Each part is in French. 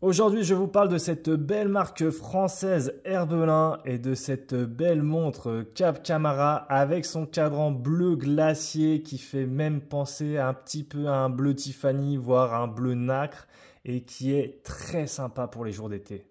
Aujourd'hui, je vous parle de cette belle marque française Herbelin et de cette belle montre Cap Camara avec son cadran bleu glacier qui fait même penser un petit peu à un bleu Tiffany, voire un bleu nacre et qui est très sympa pour les jours d'été.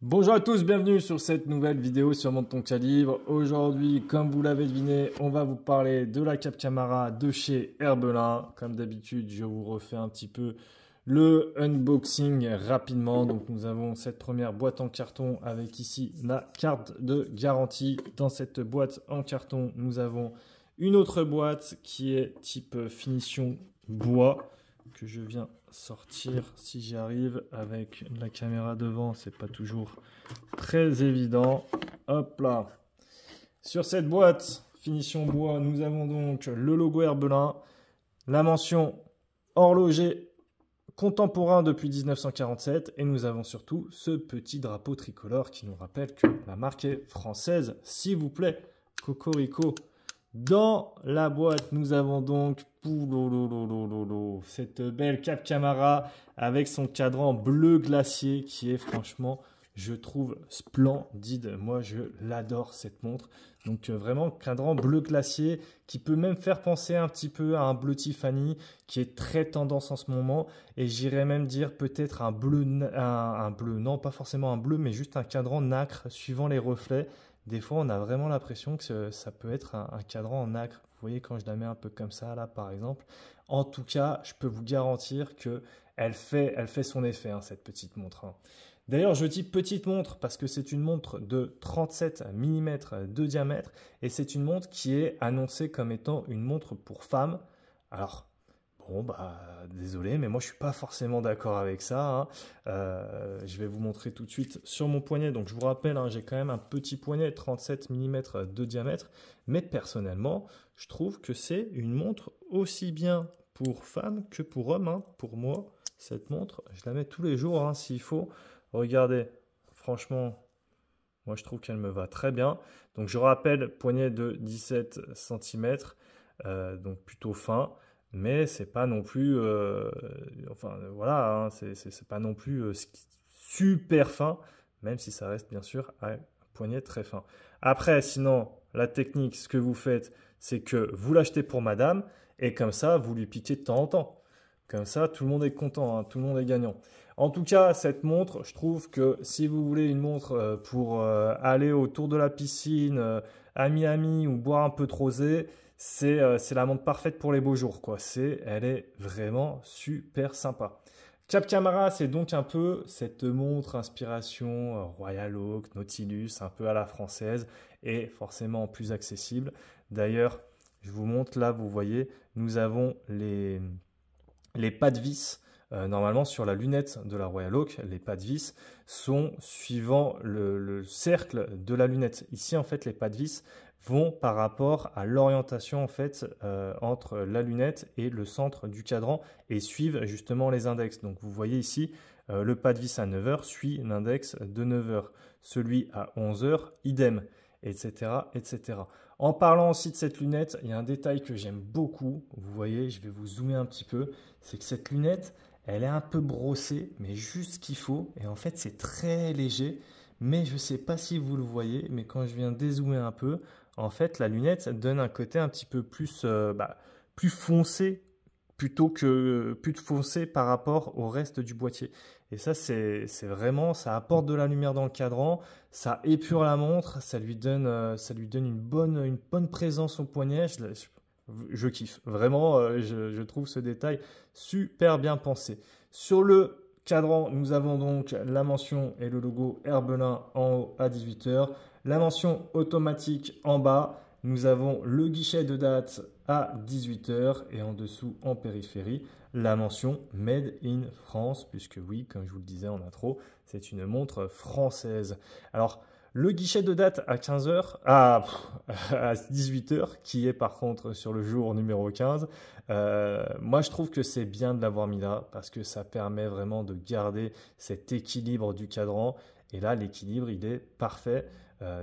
Bonjour à tous, bienvenue sur cette nouvelle vidéo sur Monte ton calibre. Aujourd'hui, comme vous l'avez deviné, on va vous parler de la Cap Camara de chez Herbelin. Comme d'habitude, je vous refais un petit peu le unboxing rapidement. Donc nous avons cette première boîte en carton avec ici la carte de garantie. Dans cette boîte en carton, nous avons une autre boîte qui est type finition bois que je viens sortir si j'y arrive avec la caméra devant, c'est pas toujours très évident. Hop là. Sur cette boîte finition bois, nous avons donc le logo Herbelin, la mention horloger contemporain depuis 1947 et nous avons surtout ce petit drapeau tricolore qui nous rappelle que la marque est française, s'il vous plaît. Cocorico. Dans la boîte, nous avons donc cette belle Cap Camara avec son cadran bleu glacier qui est franchement, je trouve, splendide. Moi, je l'adore cette montre. Donc vraiment, cadran bleu glacier qui peut même faire penser un petit peu à un bleu Tiffany qui est très tendance en ce moment. Et j'irais même dire peut-être un bleu, un bleu, non pas forcément un bleu, mais juste un cadran nacre suivant les reflets. Des fois, on a vraiment l'impression que ça peut être un cadran en nacre. Vous voyez, quand je la mets un peu comme ça, là, par exemple. En tout cas, je peux vous garantir qu'elle fait son effet, hein, cette petite montre. Hein. D'ailleurs, je dis petite montre parce que c'est une montre de 37 mm de diamètre et c'est une montre qui est annoncée comme étant une montre pour femmes. Alors, bon, bah, désolé, mais moi, je ne suis pas forcément d'accord avec ça. Hein. Je vais vous montrer tout de suite sur mon poignet. Donc, je vous rappelle, hein, j'ai quand même un petit poignet 37 mm de diamètre. Mais personnellement, je trouve que c'est une montre aussi bien pour femmes que pour hommes. Hein. Pour moi, cette montre, je la mets tous les jours hein, s'il faut. Regardez, franchement, moi, je trouve qu'elle me va très bien. Donc, je rappelle, poignet de 17 cm, donc plutôt fin. Mais c'est pas non plus, enfin voilà, hein, c'est pas non plus super fin, même si ça reste bien sûr un poignet très fin. Après, sinon, la technique, ce que vous faites, c'est que vous l'achetez pour madame et comme ça, vous lui piquez de temps en temps. Comme ça, tout le monde est content, hein, tout le monde est gagnant. En tout cas, cette montre, je trouve que si vous voulez une montre pour aller autour de la piscine, à Miami ou boire un peu de rosé, c'est la montre parfaite pour les beaux jours, quoi. Elle est vraiment super sympa. Cap Camara, c'est donc un peu cette montre inspiration Royal Oak, Nautilus, un peu à la française et forcément plus accessible. D'ailleurs, je vous montre là, vous voyez, nous avons les pas de vis. Normalement, sur la lunette de la Royal Oak, les pas de vis sont suivant le cercle de la lunette. Ici, en fait, les pas de vis vont par rapport à l'orientation en fait entre la lunette et le centre du cadran et suivent justement les index. Donc vous voyez ici le pas de vis à 9 h suit l'index de 9 h, celui à 11 h idem, etc., etc. En parlant aussi de cette lunette, il y a un détail que j'aime beaucoup. Vous voyez, je vais vous zoomer un petit peu. C'est que cette lunette, elle est un peu brossée, mais juste ce qu'il faut. Et en fait, c'est très léger. Mais je ne sais pas si vous le voyez, mais quand je viens dézoomer un peu, en fait, la lunette ça donne un côté un petit peu plus, plus foncé plutôt que plus foncé par rapport au reste du boîtier. Et ça, c'est vraiment, ça apporte de la lumière dans le cadran, ça épure la montre, ça lui donne une bonne présence au poignet. Je kiffe. Vraiment, je trouve ce détail super bien pensé. Sur le cadran, nous avons donc la mention et le logo Herbelin en haut à 18 h. La mention automatique en bas. Nous avons le guichet de date à 18 h et en dessous, en périphérie, la mention Made in France, puisque oui, comme je vous le disais en intro, c'est une montre française. Alors, le guichet de date à 15 h, à 18 h, qui est par contre sur le jour numéro 15, moi je trouve que c'est bien de l'avoir mis là parce que ça permet vraiment de garder cet équilibre du cadran. Et là, l'équilibre, il est parfait.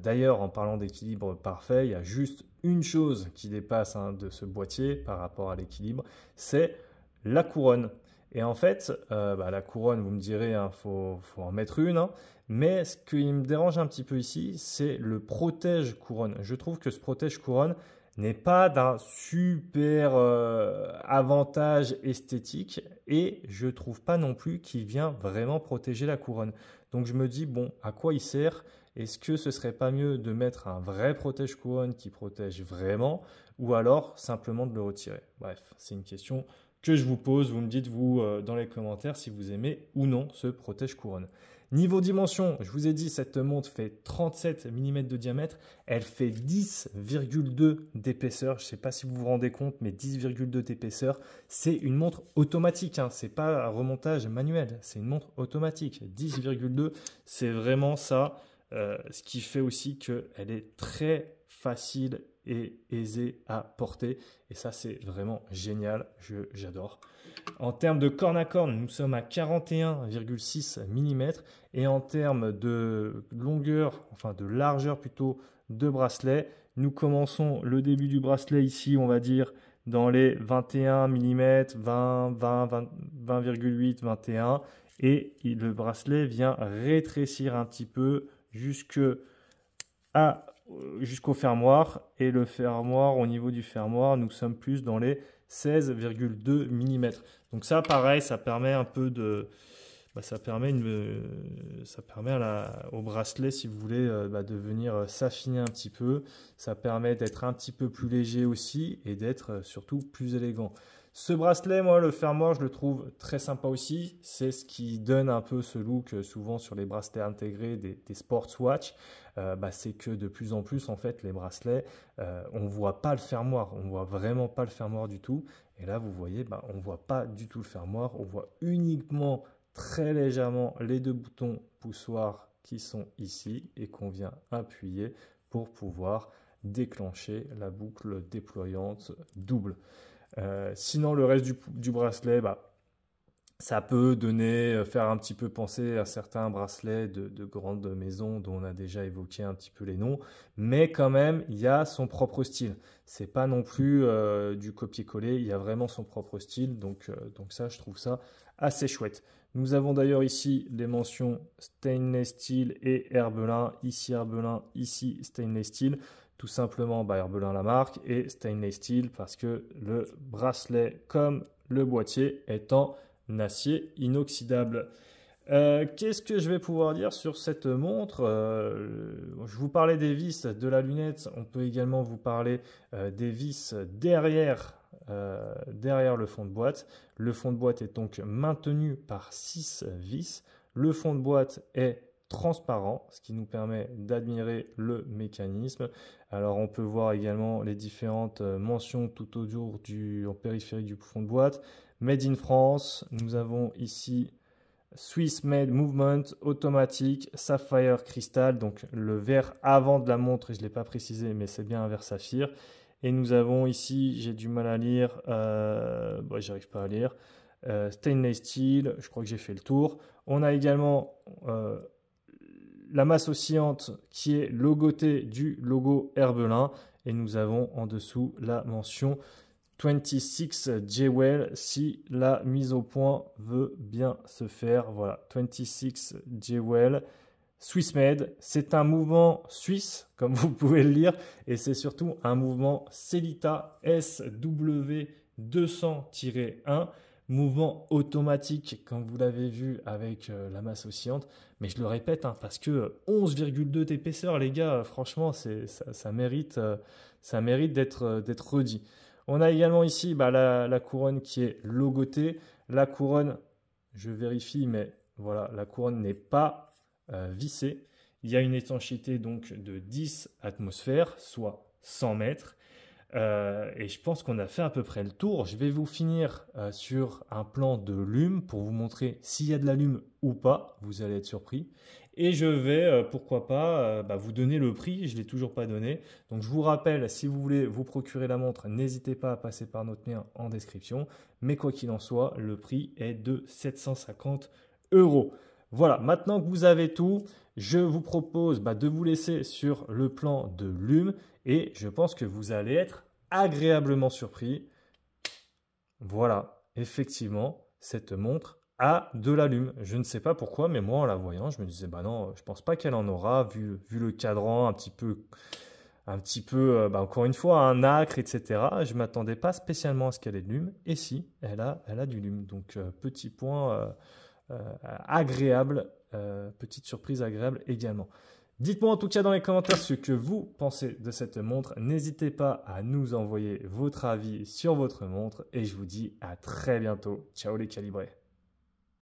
D'ailleurs, en parlant d'équilibre parfait, il y a juste une chose qui dépasse de ce boîtier par rapport à l'équilibre, c'est la couronne. Et en fait, la couronne, vous me direz, hein, faut en mettre une, hein. Mais ce qui me dérange un petit peu ici, c'est le protège couronne. Je trouve que ce protège couronne n'est pas d'un super avantage esthétique et je trouve pas non plus qu'il vient vraiment protéger la couronne. Donc je me dis, bon, à quoi il sert? Est-ce que ce serait pas mieux de mettre un vrai protège couronne qui protège vraiment ou alors simplement de le retirer? Bref, c'est une question que je vous pose. Vous me dites, vous, dans les commentaires, si vous aimez ou non ce protège couronne. Niveau dimension, je vous ai dit, cette montre fait 37 mm de diamètre. Elle fait 10,2 d'épaisseur. Je ne sais pas si vous vous rendez compte, mais 10,2 d'épaisseur. C'est une montre automatique. Hein. Ce n'est pas un remontage manuel. C'est une montre automatique. 10,2, c'est vraiment ça. Ce qui fait aussi qu'elle est très facile et aisée à porter. Et ça, c'est vraiment génial. J'adore. En termes de corne à corne, nous sommes à 41,6 mm. Et en termes de longueur, enfin de largeur plutôt, de bracelet, nous commençons le début du bracelet ici, on va dire, dans les 21 mm, 20, 20, 20,8, 21. Et le bracelet vient rétrécir un petit peu jusqu'au fermoir. Et le fermoir, au niveau du fermoir, nous sommes plus dans les 16,2 mm. Donc ça, pareil, ça permet un peu de... ça permet au bracelet, si vous voulez, de venir s'affiner un petit peu. Ça permet d'être un petit peu plus léger aussi et d'être surtout plus élégant. Ce bracelet, moi, le fermoir, je le trouve très sympa aussi. C'est ce qui donne un peu ce look souvent sur les bracelets intégrés des sportswatch. C'est que de plus en plus, en fait, les bracelets, on ne voit pas le fermoir. On ne voit vraiment pas le fermoir du tout. Et là, vous voyez, on ne voit pas du tout le fermoir. On voit uniquement très légèrement les deux boutons poussoirs qui sont ici et qu'on vient appuyer pour pouvoir déclencher la boucle déployante double. Sinon, le reste du bracelet, ça peut faire un petit peu penser à certains bracelets de grandes maisons dont on a déjà évoqué un petit peu les noms, mais quand même, il y a son propre style. C'est pas non plus du copier-coller, il y a vraiment son propre style, donc ça, je trouve ça assez chouette. Nous avons d'ailleurs ici les mentions stainless steel et Herbelin, ici Herbelin, ici stainless steel. Tout simplement, Herbelin la marque et stainless steel parce que le bracelet comme le boîtier est en acier inoxydable. Qu'est-ce que je vais pouvoir dire sur cette montre? Je vous parlais des vis de la lunette. On peut également vous parler des vis derrière le fond de boîte. Le fond de boîte est donc maintenu par 6 vis. Le fond de boîte est transparent, ce qui nous permet d'admirer le mécanisme. Alors on peut voir également les différentes mentions tout autour en périphérie du fond de boîte. Made in France, nous avons ici Swiss Made Movement, automatique, Sapphire Crystal, donc le verre avant de la montre, je ne l'ai pas précisé, mais c'est bien un verre saphir. Et nous avons ici, j'ai du mal à lire, j'arrive pas à lire, Stainless Steel, je crois que j'ai fait le tour. On a également la masse oscillante qui est logotée du logo Herbelin. Et nous avons en dessous la mention 26 Jewel si la mise au point veut bien se faire. Voilà, 26 Jewel, Swiss Made. C'est un mouvement suisse, comme vous pouvez le lire, et c'est surtout un mouvement Sellita SW200-1, mouvement automatique, comme vous l'avez vu avec la masse oscillante. Mais je le répète, parce que 11,2 d'épaisseur, les gars, franchement, ça mérite d'être redit. On a également ici la couronne qui est logotée. La couronne, je vérifie, mais voilà, la couronne n'est pas vissée. Il y a une étanchéité donc de 10 atmosphères, soit 100 mètres. Et je pense qu'on a fait à peu près le tour. Je vais vous finir sur un plan de lume pour vous montrer s'il y a de la lume ou pas. Vous allez être surpris. Et je vais, pourquoi pas, vous donner le prix. Je ne l'ai toujours pas donné. Donc je vous rappelle, si vous voulez vous procurer la montre, n'hésitez pas à passer par notre lien en description. Mais quoi qu'il en soit, le prix est de 750 €. Voilà, maintenant que vous avez tout, je vous propose de vous laisser sur le plan de lume et je pense que vous allez être agréablement surpris. Voilà, effectivement, cette montre a de l'allume. Je ne sais pas pourquoi, mais moi en la voyant, je me disais bah non, je pense pas qu'elle en aura, vu le cadran un petit peu, encore une fois, un acre, etc. Je ne m'attendais pas spécialement à ce qu'elle ait de l'allume. Et si, elle a du lume. Donc petit point agréable, petite surprise agréable également. Dites-moi en tout cas dans les commentaires ce que vous pensez de cette montre. N'hésitez pas à nous envoyer votre avis sur votre montre et je vous dis à très bientôt. Ciao les calibrés.